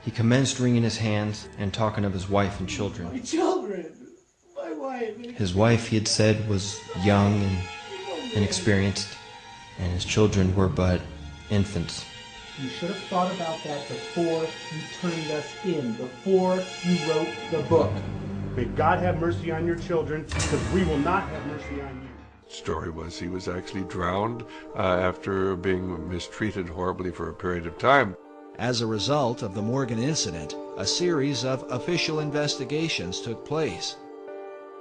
He commenced wringing his hands and talking of his wife and children. My children! My wife! His wife, he had said, was young and inexperienced, and his children were but infants. You should have thought about that before you turned us in, before you wrote the book. May God have mercy on your children, because we will not have mercy on you. Story was he was actually drowned after being mistreated horribly for a period of time. As a result of the Morgan incident, a series of official investigations took place.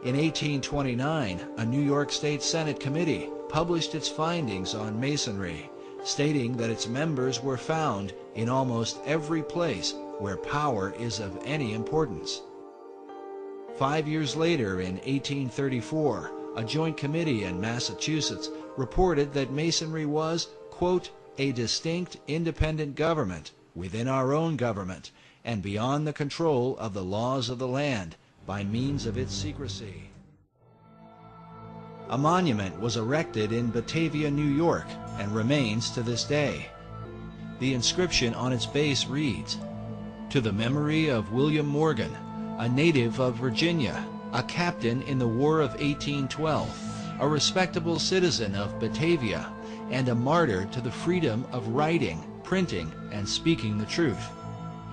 In 1829, a New York State Senate committee published its findings on Masonry, stating that its members were found in almost every place where power is of any importance. 5 years later, in 1834, a joint committee in Massachusetts reported that Masonry was, quote, a distinct independent government within our own government and beyond the control of the laws of the land by means of its secrecy. A monument was erected in Batavia, New York, and remains to this day. The inscription on its base reads, "To the memory of William Morgan, a native of Virginia, a captain in the War of 1812, a respectable citizen of Batavia, and a martyr to the freedom of writing, printing, and speaking the truth.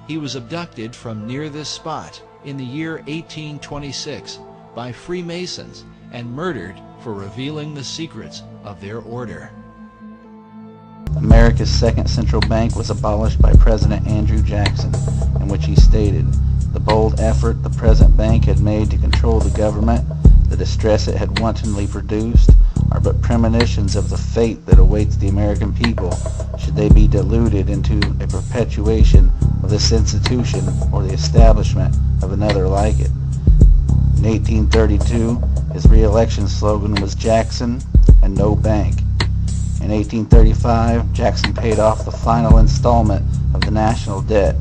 He was abducted from near this spot in the year 1826 by Freemasons and murdered for revealing the secrets of their order." America's second central bank was abolished by President Andrew Jackson, in which he stated, "The bold effort the present bank had made to control the government, the distress it had wantonly produced, are but premonitions of the fate that awaits the American people should they be deluded into a perpetuation of this institution or the establishment of another like it." In 1832, his re-election slogan was "Jackson and no bank." In 1835, Jackson paid off the final installment of the national debt,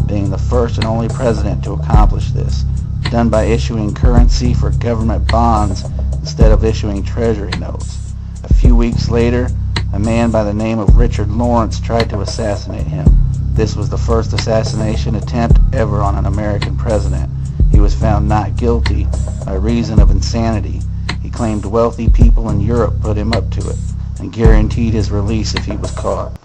being the first and only president to accomplish this, done by issuing currency for government bonds instead of issuing treasury notes. A few weeks later, a man by the name of Richard Lawrence tried to assassinate him. This was the first assassination attempt ever on an American president. He was found not guilty by reason of insanity. He claimed wealthy people in Europe put him up to it and guaranteed his release if he was caught.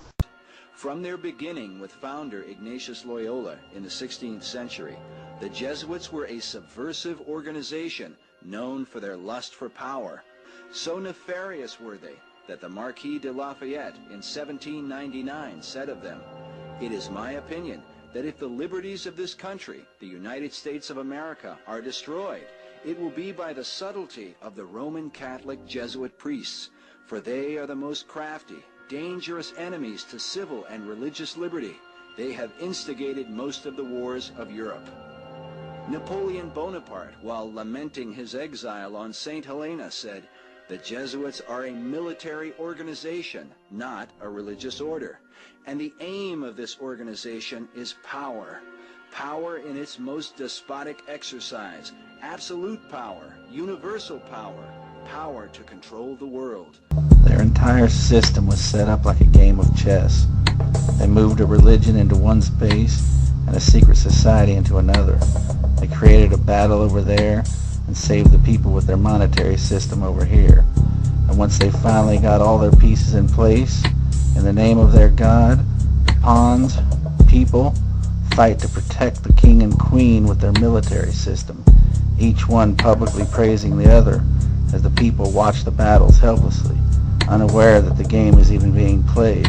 From their beginning with founder Ignatius Loyola in the 16th century, the Jesuits were a subversive organization known for their lust for power. So nefarious were they that the Marquis de Lafayette in 1799 said of them, "It is my opinion that if the liberties of this country, the United States of America, are destroyed, it will be by the subtlety of the Roman Catholic Jesuit priests, for they are the most crafty, dangerous enemies to civil and religious liberty. They have instigated most of the wars of Europe." Napoleon Bonaparte, while lamenting his exile on St. Helena, said, "The Jesuits are a military organization, not a religious order. And the aim of this organization is power. Power in its most despotic exercise, absolute power, universal power, power to control the world." Their entire system was set up like a game of chess. They moved a religion into one space and a secret society into another. They created a battle over there and saved the people with their monetary system over here. And once they finally got all their pieces in place, in the name of their God, the pawns, people, fight to protect the king and queen with their military system, each one publicly praising the other as the people watch the battles helplessly, unaware that the game is even being played.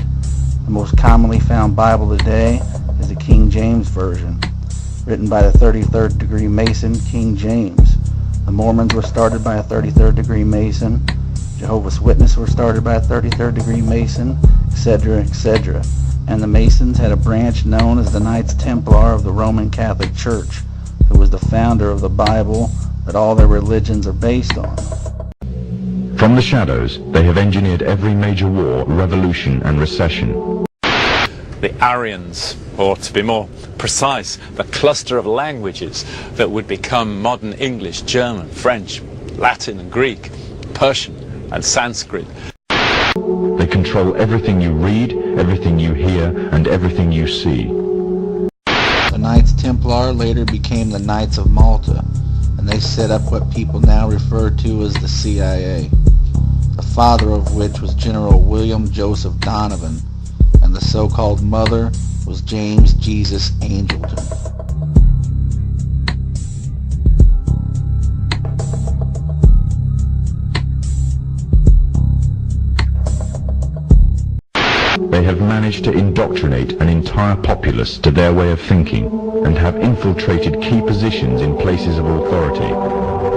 The most commonly found Bible today is the King James Version, written by the 33rd degree Mason, King James. The Mormons were started by a 33rd degree Mason. Jehovah's Witnesses were started by a 33rd degree Mason, etc., etc. And the Masons had a branch known as the Knights Templar of the Roman Catholic Church, who was the founder of the Bible that all their religions are based on. From the shadows, they have engineered every major war, revolution, and recession. The Aryans, or to be more precise, the cluster of languages that would become modern English, German, French, Latin and Greek, Persian and Sanskrit. They control everything you read, everything you hear, and everything you see. The Knights Templar later became the Knights of Malta, and they set up what people now refer to as the CIA, the father of which was General William Joseph Donovan, and the so-called mother was James Jesus Angleton. They have managed to indoctrinate an entire populace to their way of thinking and have infiltrated key positions in places of authority.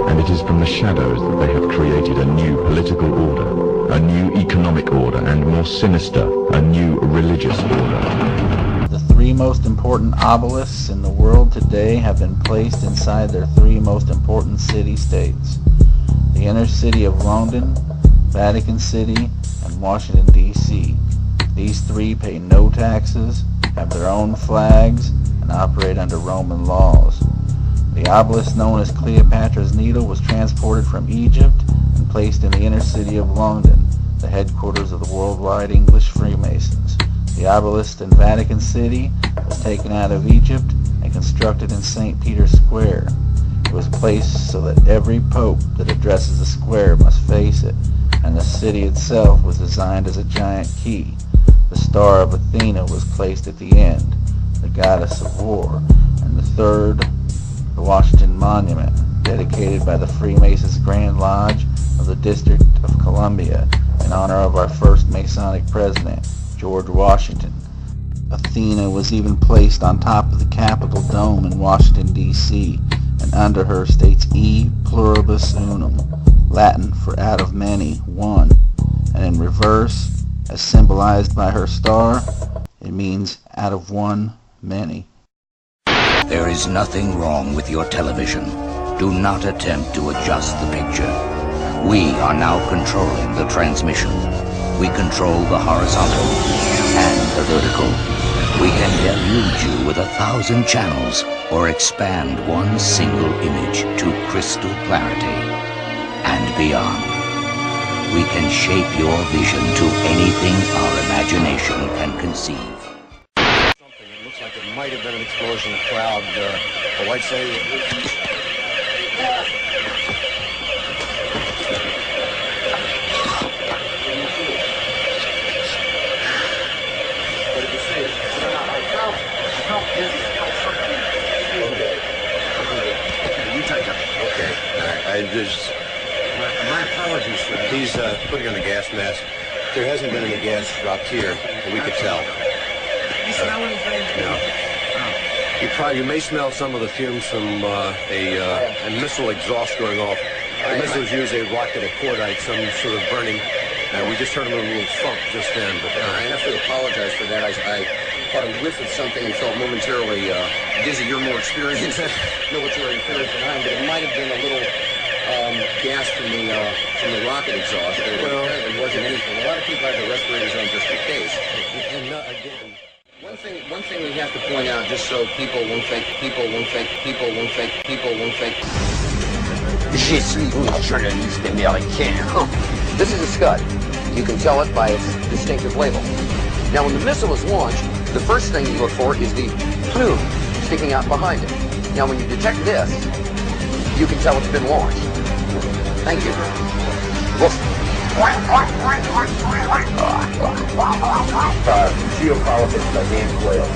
And it is from the shadows that they have created a new political order, a new economic order, and more sinister, a new religious order. The three most important obelisks in the world today have been placed inside their three most important city-states: the inner city of London, Vatican City, and Washington, D.C. These three pay no taxes, have their own flags, and operate under Roman laws. The obelisk known as Cleopatra's Needle was transported from Egypt and placed in the inner city of London, the headquarters of the worldwide English Freemasons. The obelisk in Vatican City was taken out of Egypt and constructed in St. Peter's Square. It was placed so that every pope that addresses the square must face it, and the city itself was designed as a giant key. The Star of Athena was placed at the end, the goddess of war, and the third, the Washington Monument, dedicated by the Freemasons Grand Lodge of the District of Columbia in honor of our first Masonic president, George Washington. Athena was even placed on top of the Capitol Dome in Washington, D.C., and under her states E pluribus unum, Latin for out of many, one, and in reverse, as symbolized by her star, it means out of one, many. There is nothing wrong with your television. Do not attempt to adjust the picture. We are now controlling the transmission. We control the horizontal and the vertical. We can deluge you with 1,000 channels or expand one single image to crystal clarity and beyond. We can shape your vision to anything our imagination can conceive. It looks like it might have been an explosion of cloud. The lights say... You take it. Okay. I just... My apologies, sir. He's putting on the gas mask. There hasn't been any gas dropped here, but we could tell. You smell anything? No. You may smell some of the fumes from a missile exhaust going off. The missile was used, a rocket, a cordite, some sort of burning. We just heard a little thump just then. But I have to apologize for that. I caught a whiff of something and felt momentarily dizzy. You're more experienced military affairs than I am, but it might have been a little gas from the rocket exhaust. Well, it wasn't anything. A lot of people have the respirators on just in case. One thing we have to point out, just so people won't fake. Je suis un journaliste américain. This is a Scud. You can tell it by its distinctive label. Now, when the missile is launched, the first thing you look for is the plume sticking out behind it. Now, when you detect this, you can tell it's been launched. Thank you. Geopolitics by Dan Quayle.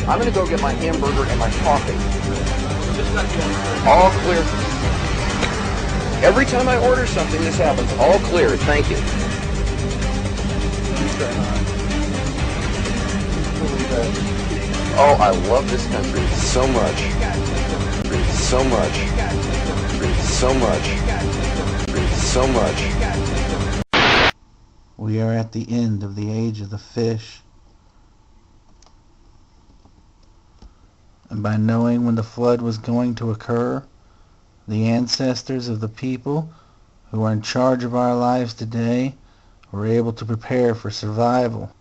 I'm going to go get my hamburger and my coffee. All clear. Every time I order something, this happens. All clear. Thank you. Oh, I love this country so much. So much. So much. So much. We are at the end of the age of the fish. And by knowing when the flood was going to occur, the ancestors of the people who are in charge of our lives today were able to prepare for survival.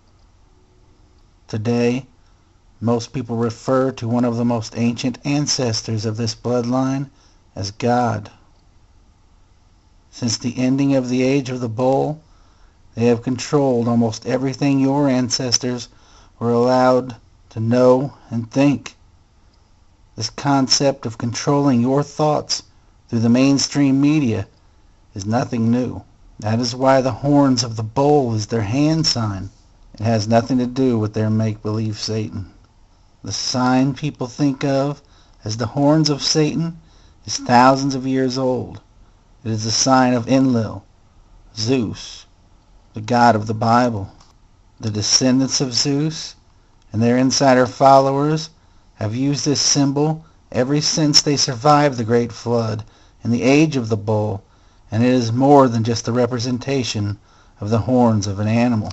Today, most people refer to one of the most ancient ancestors of this bloodline as God. Since the ending of the age of the bull, they have controlled almost everything your ancestors were allowed to know and think. This concept of controlling your thoughts through the mainstream media is nothing new. That is why the horns of the bull is their hand sign. It has nothing to do with their make-believe Satan. The sign people think of as the horns of Satan is thousands of years old. It is the sign of Enlil, Zeus, the god of the Bible. The descendants of Zeus and their insider followers have used this symbol ever since they survived the Great Flood in the age of the bull, and it is more than just a representation of the horns of an animal.